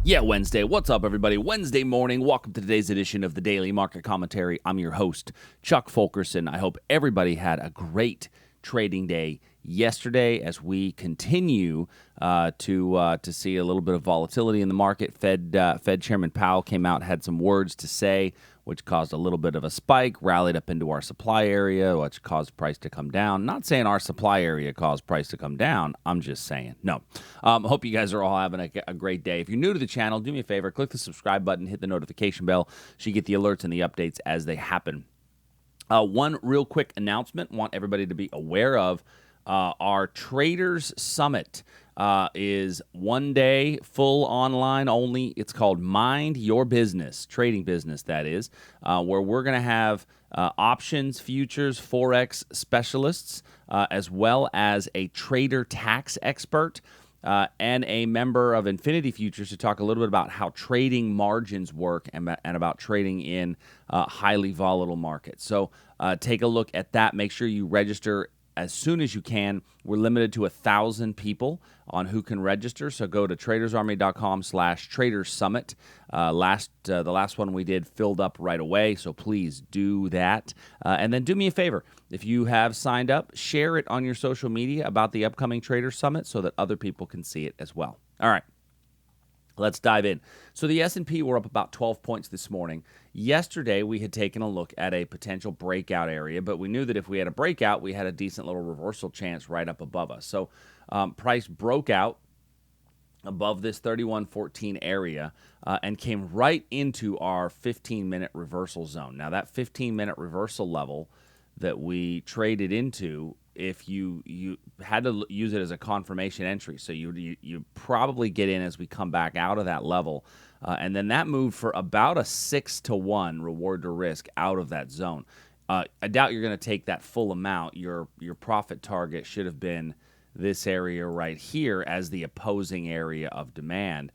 Yeah, Wednesday. What's up, everybody? Wednesday morning. Welcome to today's edition of the Daily Market Commentary. I'm your host, Chuck Fulkerson. I hope everybody had a great trading day yesterday as we continue to see a little bit of volatility in the market. Fed Chairman Powell came out, had some words to say, which caused a little bit of a spike, rallied up into our supply area, which caused price to come down. Not saying our supply area caused price to come down. I'm just saying. No. Hope you guys are all having a great day. If you're new to the channel, do me a favor, click the subscribe button, hit the notification bell so you get the alerts and the updates as they happen. One real quick announcement, want everybody to be aware of. Our Traders Summit is one day, full online only. It's called Mind Your Business, trading business, that is, where we're going to have options, futures, Forex specialists, as well as a trader tax expert. And a member of Infinity Futures to talk a little bit about how trading margins work and about trading in highly volatile markets. So take a look at that. Make sure you register as soon as you can. We're limited to 1,000 people on who can register. So go to tradersarmy.com/tradersummit. The last one we did filled up right away. So please do that. And then do me a favor. If you have signed up, share it on your social media about the upcoming Trader Summit so that other people can see it as well. All right. Let's dive in. So the S&P were up about 12 points this morning. Yesterday, we had taken a look at a potential breakout area, but we knew that if we had a breakout, we had a decent little reversal chance right up above us. So price broke out above this 31.14 area and came right into our 15-minute reversal zone. Now, that 15-minute reversal level that we traded into, if you had to use it as a confirmation entry, so you probably get in as we come back out of that level, and then that moved for about a 6-to-1 reward to risk out of that zone. I doubt you're going to take that full amount. Your profit target should have been this area right here as the opposing area of demand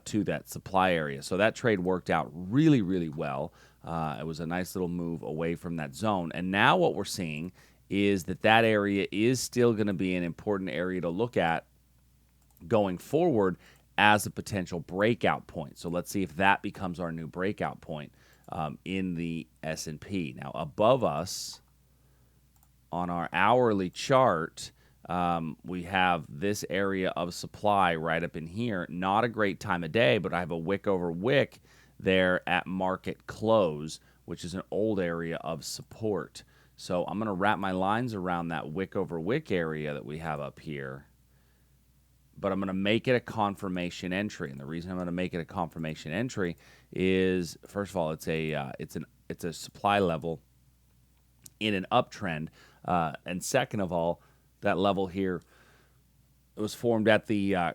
to that supply area. So that trade worked out really, really well. It was a nice little move away from that zone. And now what we're seeing is that area is still going to be an important area to look at going forward as a potential breakout point. So let's see if that becomes our new breakout point in the S&P. Now, above us on our hourly chart, we have this area of supply right up in here. Not a great time of day, but I have a wick over wick there at market close, which is an old area of support. So I'm going to wrap my lines around that wick over wick area that we have up here, but I'm going to make it a confirmation entry. And the reason I'm going to make it a confirmation entry is, first of all, it's a supply level in an uptrend, and second of all, that level here, it was formed at the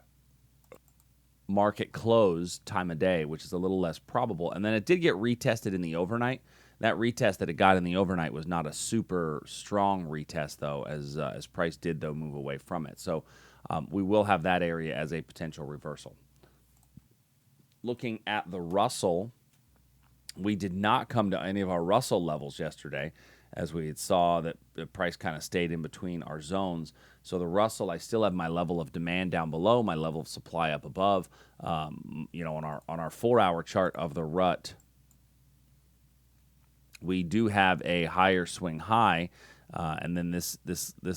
market close time of day, which is a little less probable. And then it did get retested in the overnight. That retest that it got in the overnight was not a super strong retest, though, as price did, though, move away from it. So we will have that area as a potential reversal. Looking at the Russell, we did not come to any of our Russell levels yesterday, as we saw that the price kind of stayed in between our zones. So the Russell, I still have my level of demand down below, my level of supply up above. On our 4-hour chart of the rut, we do have a higher swing high, and then this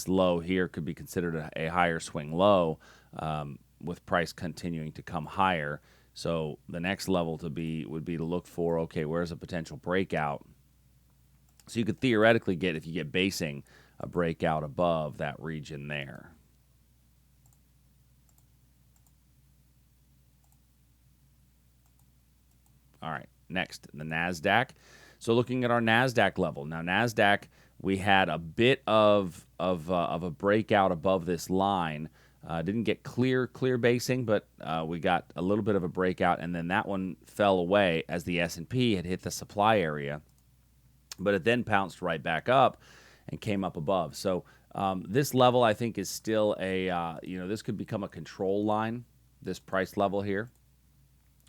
low here could be considered a higher swing low, with price continuing to come higher. So the next level would be to look for, okay, where's a potential breakout? So you could theoretically get, if you get basing, a breakout above that region there. All right, next, the Nasdaq. So looking at our Nasdaq level. Now, Nasdaq, we had a bit of a breakout above this line. Didn't get clear basing, but we got a little bit of a breakout, and then that one fell away as the S&P had hit the supply area. But it then pounced right back up and came up above. So this level, I think, is still this could become a control line, this price level here.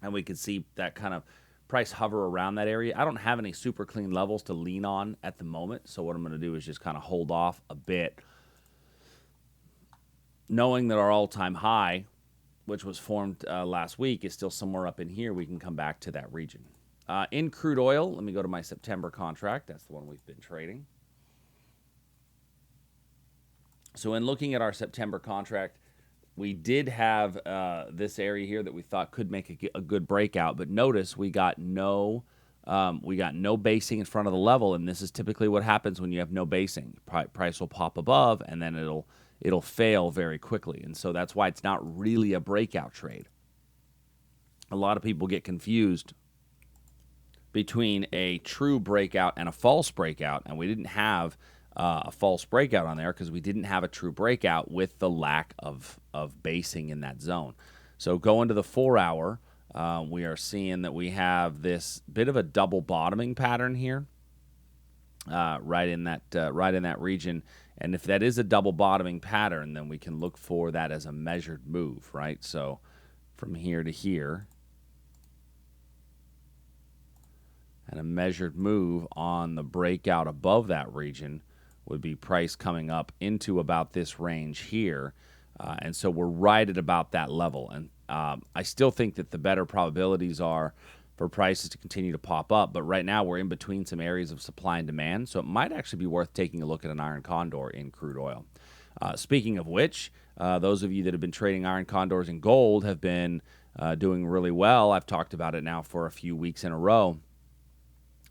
And we could see that kind of price hover around that area. I don't have any super clean levels to lean on at the moment. So what I'm going to do is just kind of hold off a bit, knowing that our all-time high which was formed last week, is still somewhere up in here. We can come back to that region. In crude oil, let me go to my September contract. That's the one we've been trading. So in looking at our September contract, we did have this area here that we thought could make a good breakout, but notice we got no basing in front of the level, and this is typically what happens when you have no basing. Price will pop above, and then it'll fail very quickly, and so that's why it's not really a breakout trade. A lot of people get confused between a true breakout and a false breakout, and we didn't have a false breakout on there because we didn't have a true breakout with the lack of basing in that zone. So going to the 4-hour, we are seeing that we have this bit of a double bottoming pattern here, right in that region. And if that is a double bottoming pattern, then we can look for that as a measured move, right? So from here to here, and a measured move on the breakout above that region would be price coming up into about this range here. And so we're right at about that level. And I still think that the better probabilities are for prices to continue to pop up. But right now we're in between some areas of supply and demand. So it might actually be worth taking a look at an iron condor in crude oil. Speaking of which, those of you that have been trading iron condors in gold have been doing really well. I've talked about it now for a few weeks in a row.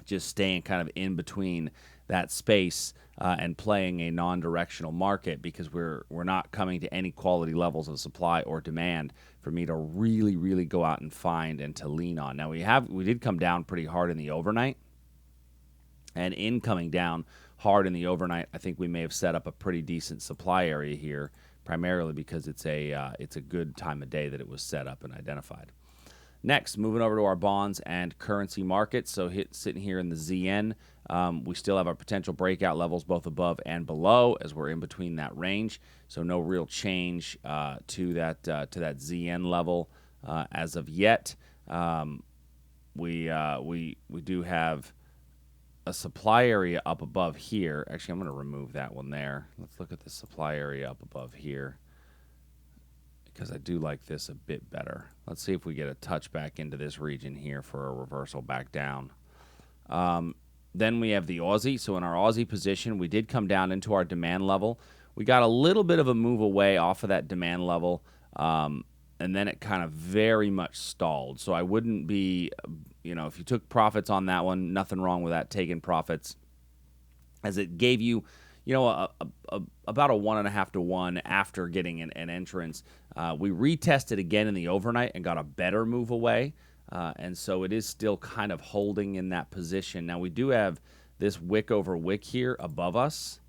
Just staying kind of in between that space and playing a non-directional market because we're not coming to any quality levels of supply or demand for me to really go out and find and to lean on. Now we did come down pretty hard in the overnight, and in coming down hard in the overnight, I think we may have set up a pretty decent supply area here, primarily because it's a good time of day that it was set up and identified. Next, moving over to our bonds and currency markets. So sitting here in the ZN, we still have our potential breakout levels both above and below as we're in between that range. So no real change to that ZN level as of yet. We do have a supply area up above here. Actually, I'm going to remove that one there. Let's look at the supply area up above here, because I do like this a bit better. Let's see if we get a touch back into this region here for a reversal back down. Then we have the Aussie. So in our Aussie position, we did come down into our demand level. We got a little bit of a move away off of that demand level, and then it kind of very much stalled. So I wouldn't be, if you took profits on that one, nothing wrong with that, taking profits, as it gave you about a 1.5 to 1 after getting an entrance. We retested again in the overnight and got a better move away. And so it is still kind of holding in that position. Now we do have this wick over wick here above us.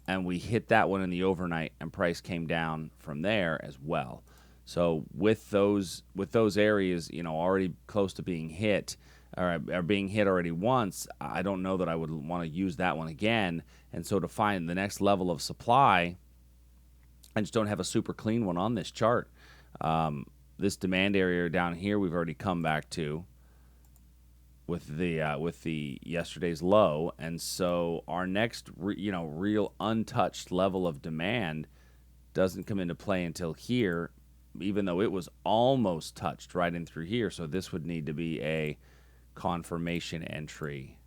And we hit that one in the overnight, and price came down from there as well. So with those areas, already close to being hit, or being hit already once, I don't know that I would want to use that one again. And so to find the next level of supply, I just don't have a super clean one on this chart. This demand area down here, we've already come back to with the yesterday's low, and so our next real untouched level of demand doesn't come into play until here, even though it was almost touched right in through here. So this would need to be a confirmation entry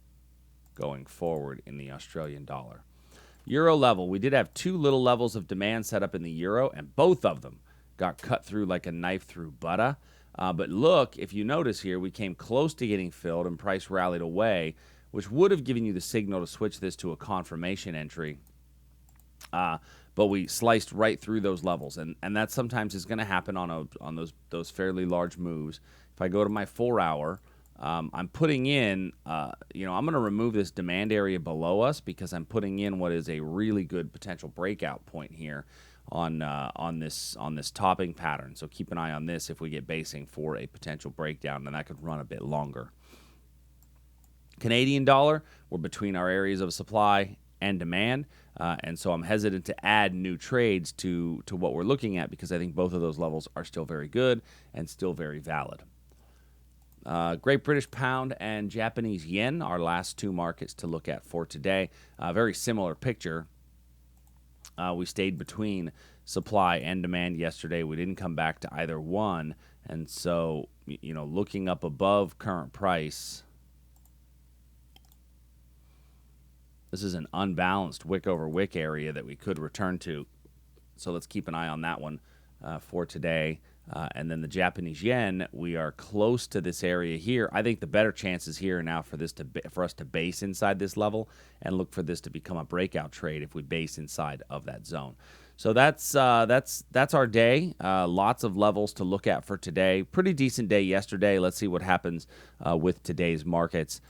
going forward in the Australian dollar. Euro level, we did have two little levels of demand set up in the euro, and both of them got cut through like a knife through butter. But look, if you notice here, we came close to getting filled and price rallied away, which would have given you the signal to switch this to a confirmation entry. But we sliced right through those levels, and that sometimes is going to happen on those fairly large moves. If I go to my 4-hour, I'm putting in, I'm going to remove this demand area below us because I'm putting in what is a really good potential breakout point here on this topping pattern. So keep an eye on this if we get basing for a potential breakdown, and that could run a bit longer. Canadian dollar, we're between our areas of supply and demand, and so I'm hesitant to add new trades to what we're looking at because I think both of those levels are still very good and still very valid. Great British Pound and Japanese Yen, our last two markets to look at for today. Very similar picture. We stayed between supply and demand yesterday. We didn't come back to either one. And so, looking up above current price, this is an unbalanced wick over wick area that we could return to. So let's keep an eye on that one for today. And then the Japanese yen, we are close to this area here. I think the better chances here now for us to base inside this level and look for this to become a breakout trade if we base inside of that zone. So that's our day. Lots of levels to look at for today. Pretty decent day yesterday. Let's see what happens with today's markets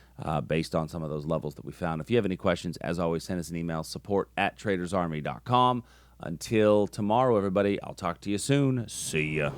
based on some of those levels that we found. If you have any questions, as always, send us an email, support@tradersarmy.com. Until tomorrow, everybody, I'll talk to you soon. See ya.